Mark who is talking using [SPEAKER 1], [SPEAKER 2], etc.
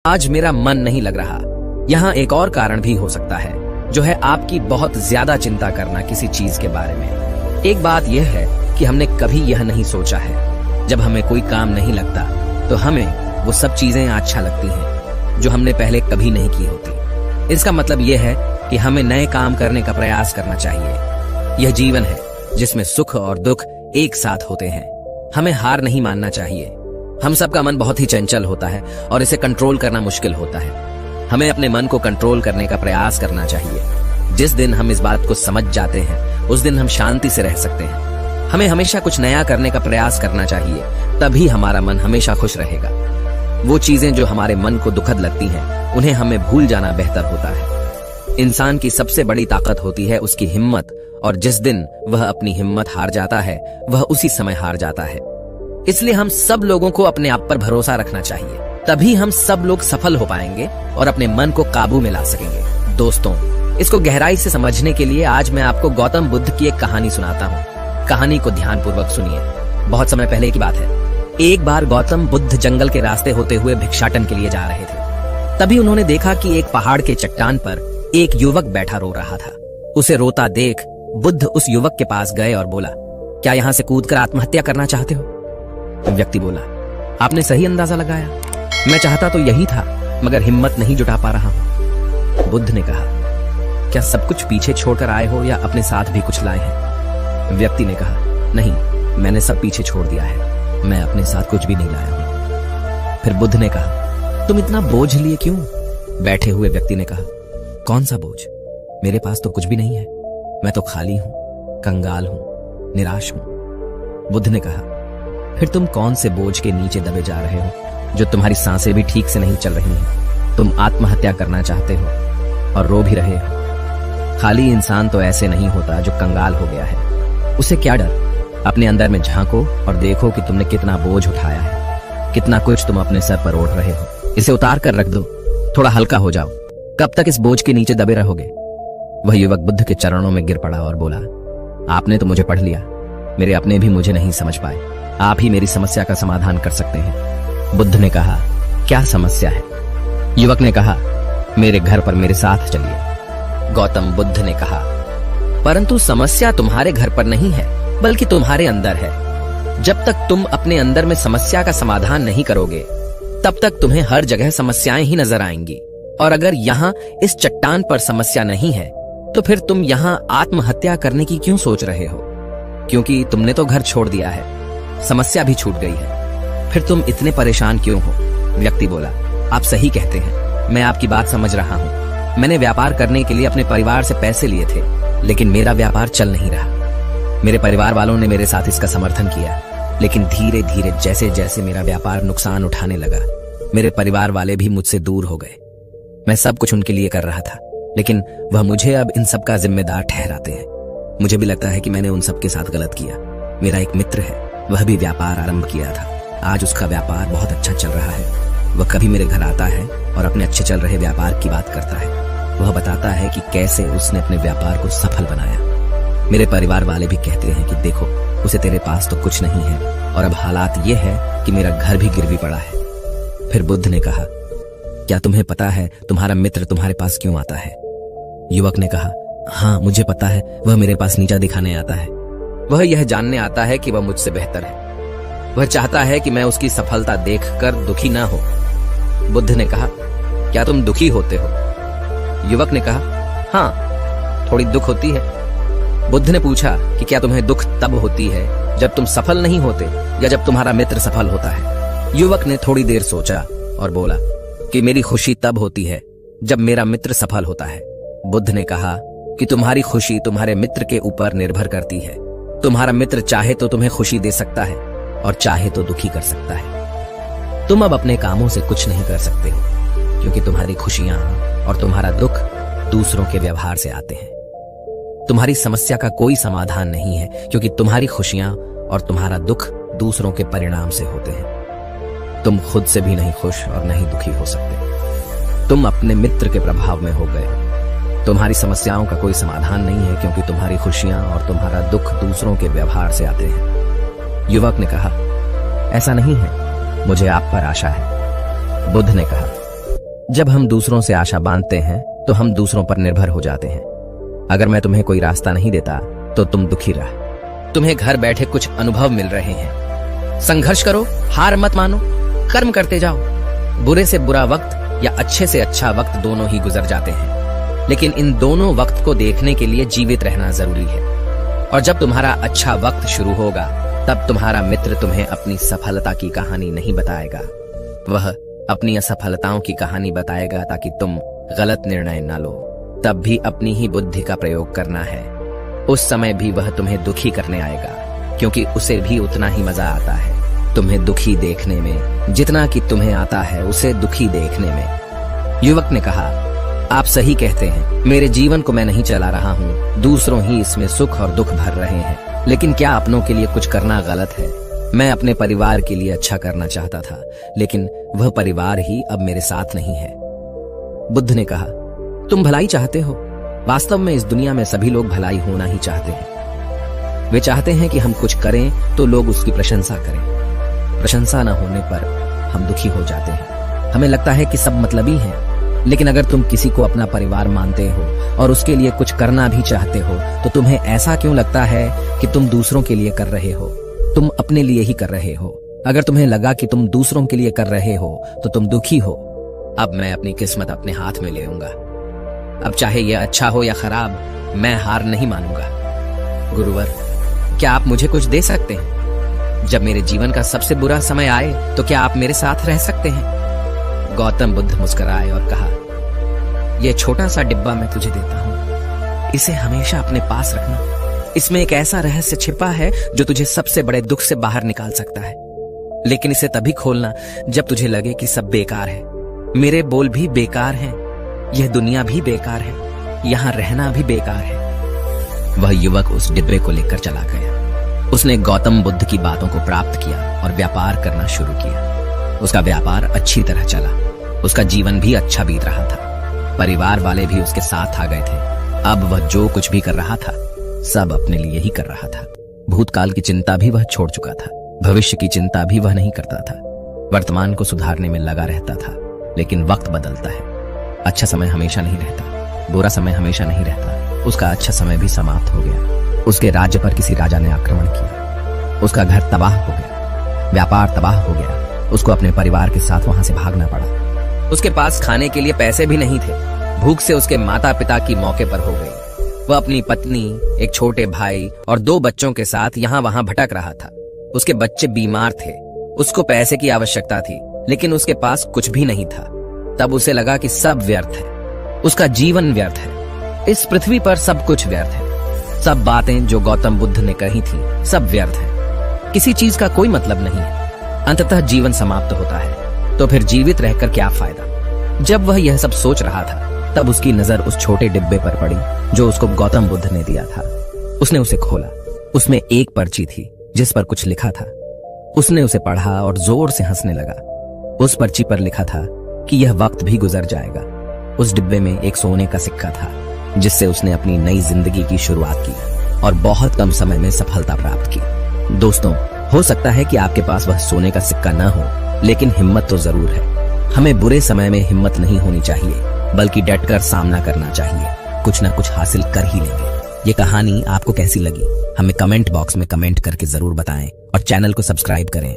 [SPEAKER 1] आज मेरा मन नहीं लग रहा। यहाँ एक और कारण भी हो सकता है, जो है आपकी बहुत ज्यादा चिंता करना किसी चीज के बारे में। एक बात यह है कि हमने कभी यह नहीं सोचा है, जब हमें कोई काम नहीं लगता तो हमें वो सब चीजें अच्छा लगती हैं जो हमने पहले कभी नहीं की होती। इसका मतलब यह है कि हमें नए काम करने का प्रयास करना चाहिए। यह जीवन है जिसमें सुख और दुख एक साथ होते हैं। हमें हार नहीं मानना चाहिए। हम सबका मन बहुत ही चंचल होता है और इसे कंट्रोल करना मुश्किल होता है। हमें अपने मन को कंट्रोल करने का प्रयास करना चाहिए। जिस दिन हम इस बात को समझ जाते हैं, उस दिन हम शांति से रह सकते हैं। हमें हमेशा कुछ नया करने का प्रयास करना चाहिए, तभी हमारा मन हमेशा खुश रहेगा। वो चीजें जो हमारे मन को दुखद लगती हैं, उन्हें हमें भूल जाना बेहतर होता है। इंसान की सबसे बड़ी ताकत होती है उसकी हिम्मत, और जिस दिन वह अपनी हिम्मत हार जाता है, वह उसी समय हार जाता है। इसलिए हम सब लोगों को अपने आप पर भरोसा रखना चाहिए, तभी हम सब लोग सफल हो पाएंगे और अपने मन को काबू में ला सकेंगे। दोस्तों, इसको गहराई से समझने के लिए आज मैं आपको गौतम बुद्ध की एक कहानी सुनाता हूँ। कहानी को ध्यानपूर्वक सुनिए। बहुत समय पहले की बात है। एक बार गौतम बुद्ध जंगल के रास्ते होते हुए भिक्षाटन के लिए जा रहे थे। तभी उन्होंने देखा कि एक पहाड़ के चट्टान पर एक युवक बैठा रो रहा था। उसे रोता देख बुद्ध उस युवक के पास गए और बोला, क्या यहाँ से कूदकर आत्महत्या करना चाहते हो? व्यक्ति बोला, आपने सही अंदाजा लगाया। मैं चाहता तो यही था, मगर हिम्मत नहीं जुटा पा रहा हूँ। बुद्ध ने कहा, क्या सब कुछ पीछे छोड़कर आए हो या अपने साथ भी कुछ लाए हैं? व्यक्ति ने कहा, नहीं, मैंने सब पीछे छोड़ दिया है, मैं अपने साथ कुछ भी नहीं लाया हूँ। फिर बुद्ध ने कहा, तुम इतना बोझ लिए क्यों? बैठे हुए व्यक्ति ने कहा, कौन सा बोझ? मेरे पास तो कुछ भी नहीं है, मैं तो खाली हूं, कंगाल हूं, निराश हूं। बुद्ध ने कहा, फिर तुम कौन से बोझ के नीचे दबे जा रहे हो, जो तुम्हारी सांसें भी ठीक से नहीं चल रही हैं? तुम आत्महत्या करना चाहते हो और रो भी रहे हो। खाली इंसान तो ऐसे नहीं होता जो कंगाल हो गया है। उसे क्या डर? अपने अंदर में झांको और देखो कि तुमने कितना बोझ उठाया है, कितना कुछ तुम अपने सर पर ओढ़ रहे हो। इसे उतार कर रख दो, थोड़ा हल्का हो जाओ। कब तक इस बोझ के नीचे दबे रहोगे? वह युवक बुद्ध के चरणों में गिर पड़ा और बोला, आपने तो मुझे पढ़ लिया, मेरे अपने भी मुझे नहीं समझ पाए। आप ही मेरी समस्या का समाधान कर सकते हैं। बुद्ध ने कहा, क्या समस्या है? युवक ने कहा, मेरे घर पर मेरे साथ चलिए। गौतम बुद्ध ने कहा, परंतु समस्या तुम्हारे घर पर नहीं है, बल्कि तुम्हारे अंदर है। जब तक तुम अपने अंदर में समस्या का समाधान नहीं करोगे, तब तक तुम्हें हर जगह समस्याएं ही नजर आएंगी। और अगर यहाँ इस चट्टान पर समस्या नहीं है, तो फिर तुम यहाँ आत्महत्या करने की क्यों सोच रहे हो? क्योंकि तुमने तो घर छोड़ दिया है, समस्या भी छूट गई है। फिर तुम इतने परेशान क्यों हो? व्यक्ति बोला, आप सही कहते हैं, मैं आपकी बात समझ रहा हूँ। मैंने व्यापार करने के लिए अपने परिवार से पैसे लिए थे, लेकिन मेरा व्यापार चल नहीं रहा। मेरे परिवार वालों ने मेरे साथ इसका समर्थन किया, लेकिन धीरे धीरे जैसे जैसे मेरा व्यापार नुकसान उठाने लगा, मेरे परिवार वाले भी मुझसे दूर हो गए। मैं सब कुछ उनके लिए कर रहा था, लेकिन वह मुझे अब इन सब का जिम्मेदार ठहराते हैं। मुझे भी लगता है कि मैंने उन सब के साथ गलत किया। मेरा एक मित्र है, वह भी व्यापार आरंभ किया था। आज उसका व्यापार बहुत अच्छा चल रहा है। वह कभी मेरे घर आता है और अपने अच्छे चल रहे व्यापार की बात करता है। वह बताता है कि कैसे उसने अपने व्यापार को सफल बनाया। मेरे परिवार वाले भी कहते हैं कि देखो, उसे तेरे पास तो कुछ नहीं है और अब हालात ये है कि मेरा घर भी गिरवी पड़ा है। फिर बुद्ध ने कहा, क्या तुम्हें पता है तुम्हारा मित्र तुम्हारे पास क्यों आता है? युवक ने कहा, हाँ मुझे पता है, वह मेरे पास नीचा दिखाने आता है। वह यह जानने आता है कि वह मुझसे बेहतर है। वह चाहता है कि मैं उसकी सफलता देखकर दुखी ना हो। बुद्ध ने कहा, क्या तुम दुखी होते हो? युवक ने कहा, हाँ थोड़ी दुख होती है। बुद्ध ने पूछा कि क्या तुम्हें दुख तब होती है जब तुम सफल नहीं होते या जब तुम्हारा मित्र सफल होता है? युवक ने थोड़ी देर सोचा और बोला कि मेरी खुशी तब होती है जब मेरा मित्र सफल होता है। बुद्ध ने कहा कि तुम्हारी खुशी तुम्हारे मित्र के ऊपर निर्भर करती है। तुम्हारा मित्र चाहे तो तुम्हें खुशी दे सकता है और चाहे तो दुखी कर सकता है। तुम अब अपने कामों से कुछ नहीं कर सकते हो, क्योंकि तुम्हारी खुशियां और तुम्हारा दुख दूसरों के व्यवहार से आते हैं। तुम्हारी समस्या का कोई समाधान नहीं है, क्योंकि तुम्हारी खुशियां और तुम्हारा दुख दूसरों के परिणाम से होते हैं। तुम खुद से भी नहीं खुश और नहीं दुखी हो सकते। तुम अपने मित्र के प्रभाव में हो गए। तुम्हारी समस्याओं का कोई समाधान नहीं है, क्योंकि तुम्हारी खुशियां और तुम्हारा दुख दूसरों के व्यवहार से आते हैं। युवक ने कहा, ऐसा नहीं है, मुझे आप पर आशा है। बुद्ध ने कहा, जब हम दूसरों से आशा बांधते हैं तो हम दूसरों पर निर्भर हो जाते हैं। अगर मैं तुम्हें कोई रास्ता नहीं देता तो तुम दुखी रह। तुम्हें घर बैठे कुछ अनुभव मिल रहे हैं। संघर्ष करो, हार मत मानो, कर्म करते जाओ। बुरे से बुरा वक्त या अच्छे से अच्छा वक्त दोनों ही गुजर जाते हैं, लेकिन इन दोनों वक्त को देखने के लिए जीवित रहना जरूरी है। और जब तुम्हारा अच्छा वक्त शुरू होगा तब तुम्हारा मित्र तुम्हें अपनी सफलता की कहानी नहीं बताएगा, वह अपनी असफलताओं की कहानी बताएगा ताकि तुम गलत निर्णय न लो। तब भी अपनी ही बुद्धि का प्रयोग करना है। उस समय भी वह तुम्हें दुखी करने आएगा, क्योंकि उसे भी उतना ही मजा आता है तुम्हें दुखी देखने में जितना कि तुम्हें आता है उसे दुखी देखने में। युवक ने कहा, आप सही कहते हैं, मेरे जीवन को मैं नहीं चला रहा हूँ, दूसरों ही इसमें सुख और दुख भर रहे हैं। लेकिन क्या अपनों के लिए कुछ करना गलत है? मैं अपने परिवार के लिए अच्छा करना चाहता था, लेकिन वह परिवार ही अब मेरे साथ नहीं है। बुद्ध ने कहा, तुम भलाई चाहते हो। वास्तव में इस दुनिया में सभी लोग भलाई होना ही चाहते हैं। वे चाहते हैं कि हम कुछ करें तो लोग उसकी प्रशंसा करें। प्रशंसा न होने पर हम दुखी हो जाते हैं। हमें लगता है कि सब मतलबी हैं। लेकिन अगर तुम किसी को अपना परिवार मानते हो और उसके लिए कुछ करना भी चाहते हो तो तुम्हें ऐसा क्यों लगता है कि तुम दूसरों के लिए कर रहे हो? तुम अपने लिए ही कर रहे हो। अगर तुम्हें लगा कि तुम दूसरों के लिए कर रहे हो तो तुम दुखी हो। अब मैं अपनी किस्मत अपने हाथ में ले लूंगा। अब चाहे यह अच्छा हो या खराब, मैं हार नहीं मानूंगा। गुरुवर, क्या आप मुझे कुछ दे सकते हैं? जब मेरे जीवन का सबसे बुरा समय आए तो क्या आप मेरे साथ रह सकते हैं? गौतम बुद्ध मुस्कुराए और कहा, यह छोटा सा डिब्बा मैं तुझे देता हूं, इसे हमेशा अपने पास रखना। इसमें एक ऐसा रहस्य छिपा है जो तुझे सबसे बड़े दुख से बाहर निकाल सकता है। लेकिन इसे तभी खोलना जब तुझे लगे कि सब बेकार है। मेरे बोल भी बेकार हैं, यह दुनिया भी बेकार है, यहां रहना भी बेकार है। वह युवक उस डिब्बे को लेकर चला गया। उसने गौतम बुद्ध की बातों को प्राप्त किया और व्यापार करना शुरू किया। उसका व्यापार अच्छी तरह चला। उसका जीवन भी अच्छा बीत रहा था। परिवार वाले भी उसके साथ आ गए थे। अब वह जो कुछ भी कर रहा था सब अपने लिए ही कर रहा था। भूतकाल की चिंता भी वह छोड़ चुका था। भविष्य की चिंता भी वह नहीं करता था। वर्तमान को सुधारने में लगा रहता था। लेकिन वक्त बदलता है। अच्छा समय हमेशा नहीं रहता, बुरा समय हमेशा नहीं रहता। उसका अच्छा समय भी समाप्त हो गया। उसके राज्य पर किसी राजा ने आक्रमण किया। उसका घर तबाह हो गया, व्यापार तबाह हो गया। उसको अपने परिवार के साथ वहां से भागना पड़ा। उसके पास खाने के लिए पैसे भी नहीं थे। भूख से उसके माता पिता की मौके पर हो गई। वह अपनी पत्नी, एक छोटे भाई और 2 बच्चों के साथ यहाँ वहां भटक रहा था। उसके बच्चे बीमार थे। उसको पैसे की आवश्यकता थी, लेकिन उसके पास कुछ भी नहीं था। तब उसे लगा कि सब व्यर्थ है, उसका जीवन व्यर्थ है, इस पृथ्वी पर सब कुछ व्यर्थ है। सब बातें जो गौतम बुद्ध ने कही थी सब व्यर्थ है। किसी चीज का कोई मतलब नहीं है। अंततः जीवन समाप्त होता है, तो फिर जीवित रहकर क्या फायदा? जब वह यह सब सोच रहा था तब उसकी नजर उस छोटे डिब्बे पर पड़ी जो उसको गौतम बुद्ध ने दिया था। उसने उसे खोला। उसमें एक पर्ची थी जिस पर कुछ लिखा था। उसने उसे पढ़ा और जोर से हंसने लगा। उस पर्ची पर लिखा था कि यह वक्त भी गुजर जाएगा। उस डिब्बे में एक सोने का सिक्का था जिससे उसने अपनी नई जिंदगी की शुरुआत की और बहुत कम समय में सफलता प्राप्त की। दोस्तों, हो सकता है कि आपके पास वह सोने का सिक्का न हो, लेकिन हिम्मत तो जरूर है। हमें बुरे समय में हिम्मत नहीं होनी चाहिए, बल्कि डटकर सामना करना चाहिए। कुछ ना कुछ हासिल कर ही लेंगे। ये कहानी आपको कैसी लगी हमें कमेंट बॉक्स में कमेंट करके जरूर बताएं और चैनल को सब्सक्राइब करें।